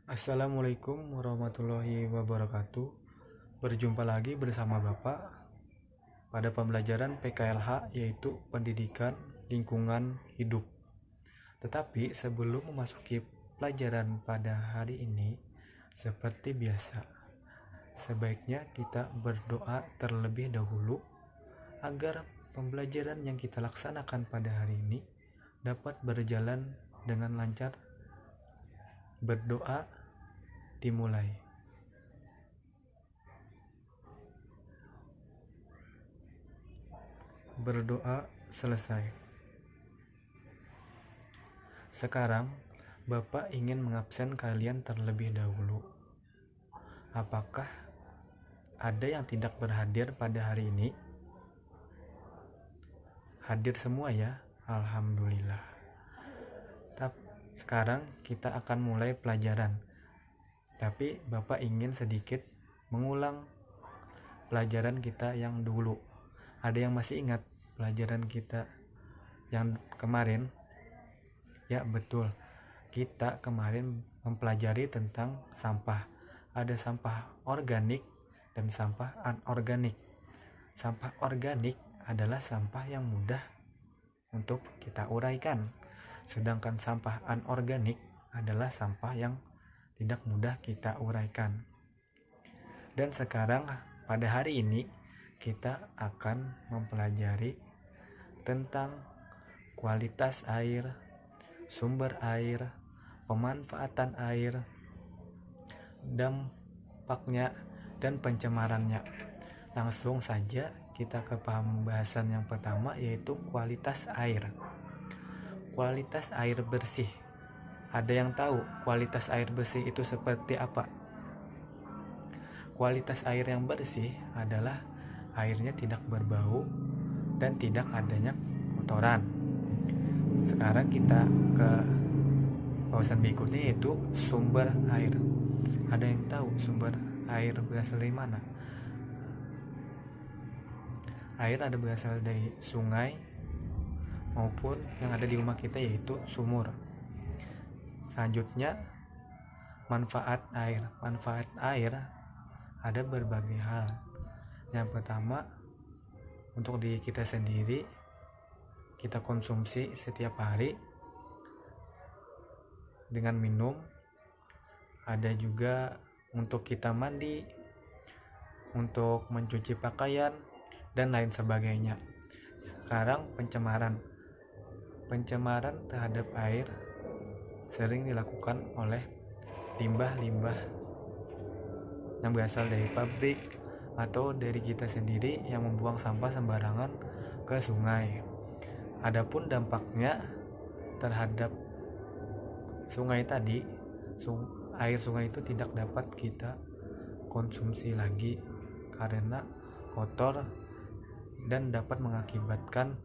Assalamualaikum warahmatullahi wabarakatuh. Berjumpa lagi bersama Bapak pada pembelajaran PKLH, yaitu Pendidikan Lingkungan Hidup. Tetapi sebelum memasuki pelajaran pada hari ini, seperti biasa, sebaiknya kita berdoa terlebih dahulu agar pembelajaran yang kita laksanakan pada hari ini dapat berjalan dengan lancar. Berdoa dimulai. Berdoa selesai. Sekarang, Bapak ingin mengabsen kalian terlebih dahulu. Apakah ada yang tidak berhadir pada hari ini? Hadir semua ya? Alhamdulillah. Sekarang kita akan mulai pelajaran. Tapi Bapak ingin sedikit mengulang pelajaran kita yang dulu. Ada yang masih ingat pelajaran kita yang kemarin? Ya, betul. Kita kemarin mempelajari tentang sampah. Ada sampah organik dan sampah anorganik. Sampah organik adalah sampah yang mudah untuk kita uraikan. Sedangkan sampah anorganik adalah sampah yang tidak mudah kita uraikan. Dan sekarang pada hari ini kita akan mempelajari tentang kualitas air, sumber air, pemanfaatan air, dampaknya, dan pencemarannya. Langsung saja kita ke pembahasan yang pertama, yaitu kualitas air. Kualitas air bersih. Ada yang tahu kualitas air bersih itu seperti apa? Kualitas air yang bersih adalah airnya tidak berbau dan tidak adanya kotoran. Sekarang kita ke bahasan berikutnya, yaitu sumber air. Ada yang tahu sumber air berasal dari mana? Air ada berasal dari sungai maupun yang ada di rumah kita, yaitu sumur. Selanjutnya, manfaat air. Manfaat air ada berbagai hal. Yang pertama, untuk diri kita sendiri, kita konsumsi setiap hari dengan minum. Ada juga untuk kita mandi, untuk mencuci pakaian, dan lain sebagainya. Sekarang pencemaran terhadap air sering dilakukan oleh limbah-limbah yang berasal dari pabrik atau dari kita sendiri yang membuang sampah sembarangan ke sungai. Adapun dampaknya terhadap sungai tadi, air sungai itu tidak dapat kita konsumsi lagi karena kotor dan dapat mengakibatkan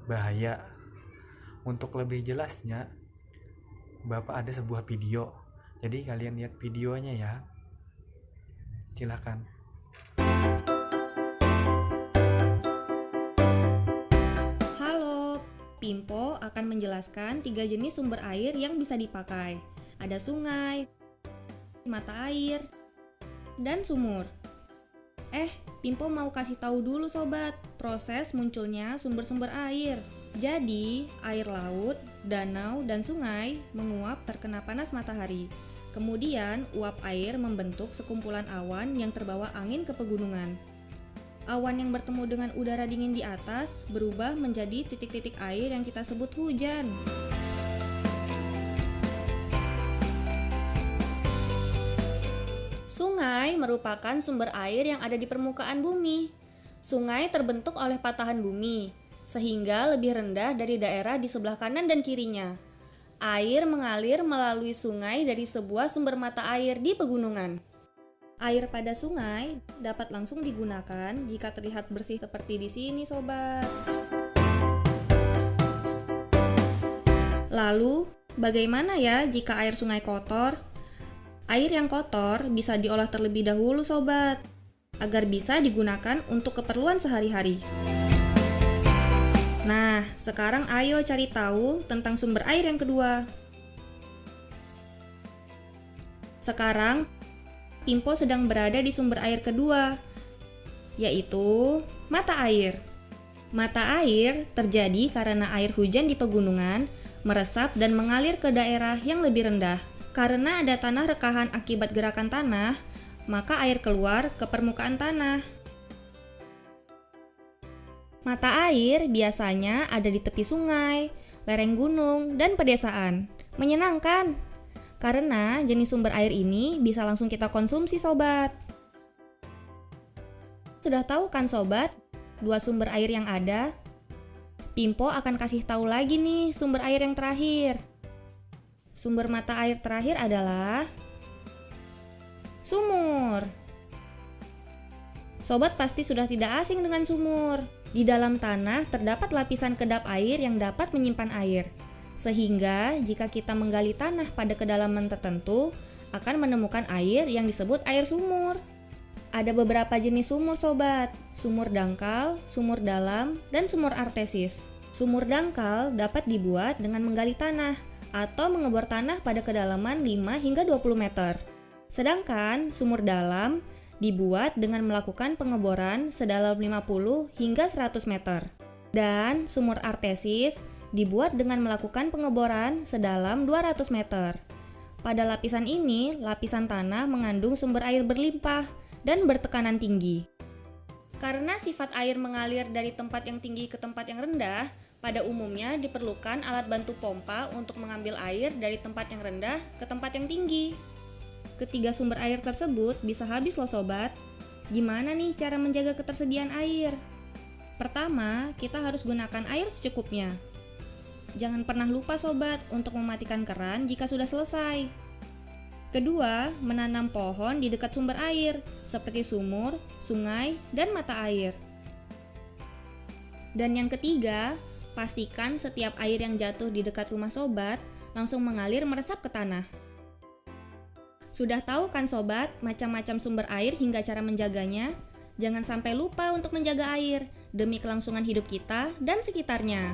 bahaya. Untuk lebih jelasnya, Bapak ada sebuah video. Jadi kalian lihat videonya ya. Silakan. Halo, Pimpo akan menjelaskan 3 jenis sumber air yang bisa dipakai. Ada sungai, mata air, dan sumur. Pimpo mau kasih tahu dulu sobat, proses munculnya sumber-sumber air. Jadi, air laut, danau, dan sungai menguap terkena panas matahari. Kemudian, uap air membentuk sekumpulan awan yang terbawa angin ke pegunungan. Awan yang bertemu dengan udara dingin di atas berubah menjadi titik-titik air yang kita sebut hujan. Sungai merupakan sumber air yang ada di permukaan bumi. Sungai terbentuk oleh patahan bumi, sehingga lebih rendah dari daerah di sebelah kanan dan kirinya. Air mengalir melalui sungai dari sebuah sumber mata air di pegunungan. Air pada sungai dapat langsung digunakan jika terlihat bersih seperti di sini, sobat. Lalu, bagaimana ya jika air sungai kotor? Air yang kotor bisa diolah terlebih dahulu, sobat, agar bisa digunakan untuk keperluan sehari-hari. Nah, sekarang ayo cari tahu tentang sumber air yang kedua. Sekarang, Pimpo sedang berada di sumber air kedua, yaitu mata air. Mata air terjadi karena air hujan di pegunungan meresap dan mengalir ke daerah yang lebih rendah. Karena ada tanah rekahan akibat gerakan tanah, maka air keluar ke permukaan tanah. Mata air biasanya ada di tepi sungai, lereng gunung, dan pedesaan. Menyenangkan, karena jenis sumber air ini bisa langsung kita konsumsi, sobat. Sudah tahu kan, sobat, dua sumber air yang ada? Pimpo akan kasih tahu lagi nih sumber air yang terakhir. Sumber mata air terakhir adalah sumur. Sobat pasti sudah tidak asing dengan sumur. Di dalam tanah terdapat lapisan kedap air yang dapat menyimpan air. Sehingga jika kita menggali tanah pada kedalaman tertentu, akan menemukan air yang disebut air sumur. Ada beberapa jenis sumur, sobat. Sumur dangkal, sumur dalam, dan sumur artesis. Sumur dangkal dapat dibuat dengan menggali tanah atau mengebor tanah pada kedalaman 5 hingga 20 meter. Sedangkan sumur dalam dibuat dengan melakukan pengeboran sedalam 50 hingga 100 meter. Dan sumur artesis dibuat dengan melakukan pengeboran sedalam 200 meter. Pada lapisan ini, lapisan tanah mengandung sumber air berlimpah dan bertekanan tinggi. Karena sifat air mengalir dari tempat yang tinggi ke tempat yang rendah, pada umumnya diperlukan alat bantu pompa untuk mengambil air dari tempat yang rendah ke tempat yang tinggi. Ketiga sumber air tersebut bisa habis loh, sobat. Gimana nih cara menjaga ketersediaan air? Pertama, kita harus gunakan air secukupnya. Jangan pernah lupa, sobat, untuk mematikan keran jika sudah selesai. Kedua, menanam pohon di dekat sumber air, seperti sumur, sungai, dan mata air. Dan yang ketiga, pastikan setiap air yang jatuh di dekat rumah sobat langsung mengalir meresap ke tanah. Sudah tahu kan, sobat, macam-macam sumber air hingga cara menjaganya? Jangan sampai lupa untuk menjaga air demi kelangsungan hidup kita dan sekitarnya.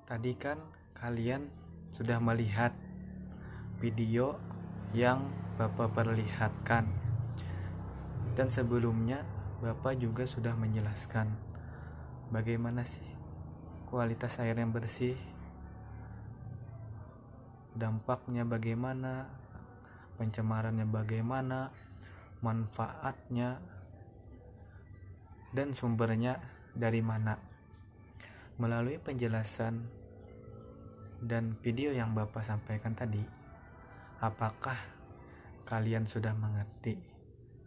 Tadi kan kalian sudah melihat video yang Bapak perlihatkan, dan sebelumnya Bapak juga sudah menjelaskan bagaimana sih kualitas air yang bersih, dampaknya bagaimana, pencemarannya bagaimana, manfaatnya, dan sumbernya dari mana. Melalui penjelasan dan video yang Bapak sampaikan tadi, apakah kalian sudah mengerti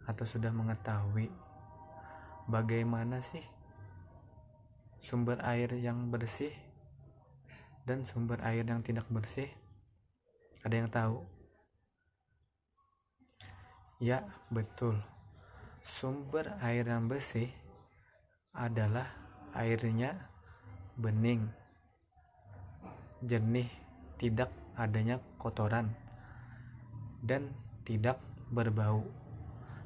atau sudah mengetahui bagaimana sih sumber air yang bersih dan sumber air yang tidak bersih? Ada yang tahu? Ya, betul. Sumber air yang bersih adalah airnya bening, jernih, tidak adanya kotoran, dan tidak berbau.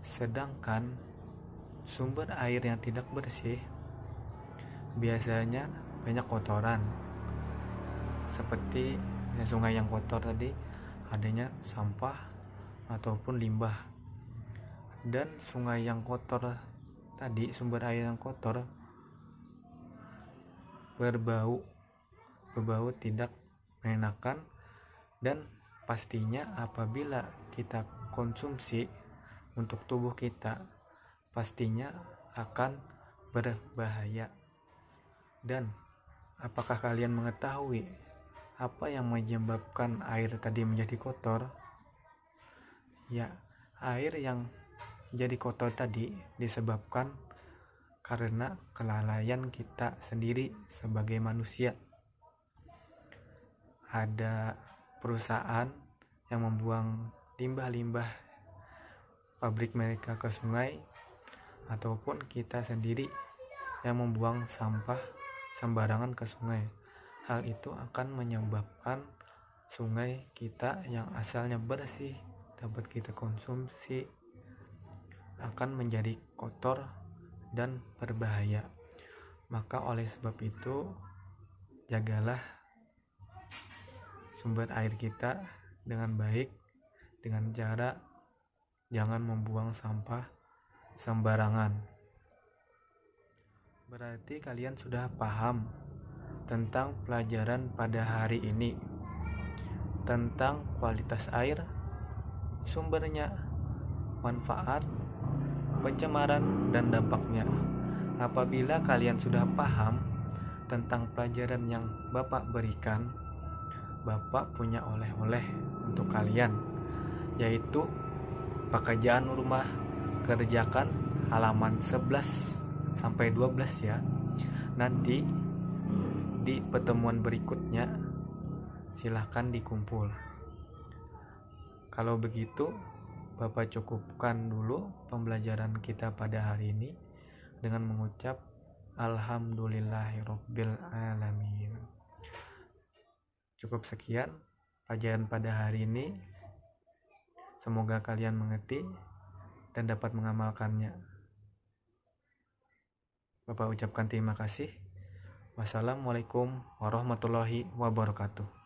Sedangkan sumber air yang tidak bersih biasanya banyak kotoran, seperti sungai yang kotor tadi, adanya sampah ataupun limbah. Dan sungai yang kotor tadi, sumber air yang kotor, berbau tidak mengenakan, dan pastinya apabila kita konsumsi untuk tubuh kita, pastinya akan berbahaya. Dan apakah kalian mengetahui apa yang menyebabkan air tadi menjadi kotor? Ya, air yang jadi kotor tadi disebabkan karena kelalaian kita sendiri sebagai manusia. Ada perusahaan yang membuang limbah-limbah pabrik mereka ke sungai, ataupun kita sendiri yang membuang sampah sembarangan ke sungai. Hal itu akan menyebabkan sungai kita yang asalnya bersih dapat kita konsumsi akan menjadi kotor dan berbahaya. Maka oleh sebab itu, jagalah sumber air kita dengan baik, dengan cara jangan membuang sampah sembarangan. Berarti kalian sudah paham tentang pelajaran pada hari ini, tentang kualitas air, sumbernya, manfaat, pencemaran, dan dampaknya. Apabila kalian sudah paham tentang pelajaran yang Bapak berikan, Bapak punya oleh-oleh untuk kalian, yaitu pekerjaan rumah kerjakan halaman 11 sampai 12 ya. Nanti di pertemuan berikutnya silahkan dikumpul. Kalau begitu, Bapak cukupkan dulu pembelajaran kita pada hari ini dengan mengucap Alhamdulillahirabbil alamin. Cukup sekian pelajaran pada hari ini. Semoga kalian mengerti dan dapat mengamalkannya. Bapak ucapkan terima kasih. Wassalamualaikum warahmatullahi wabarakatuh.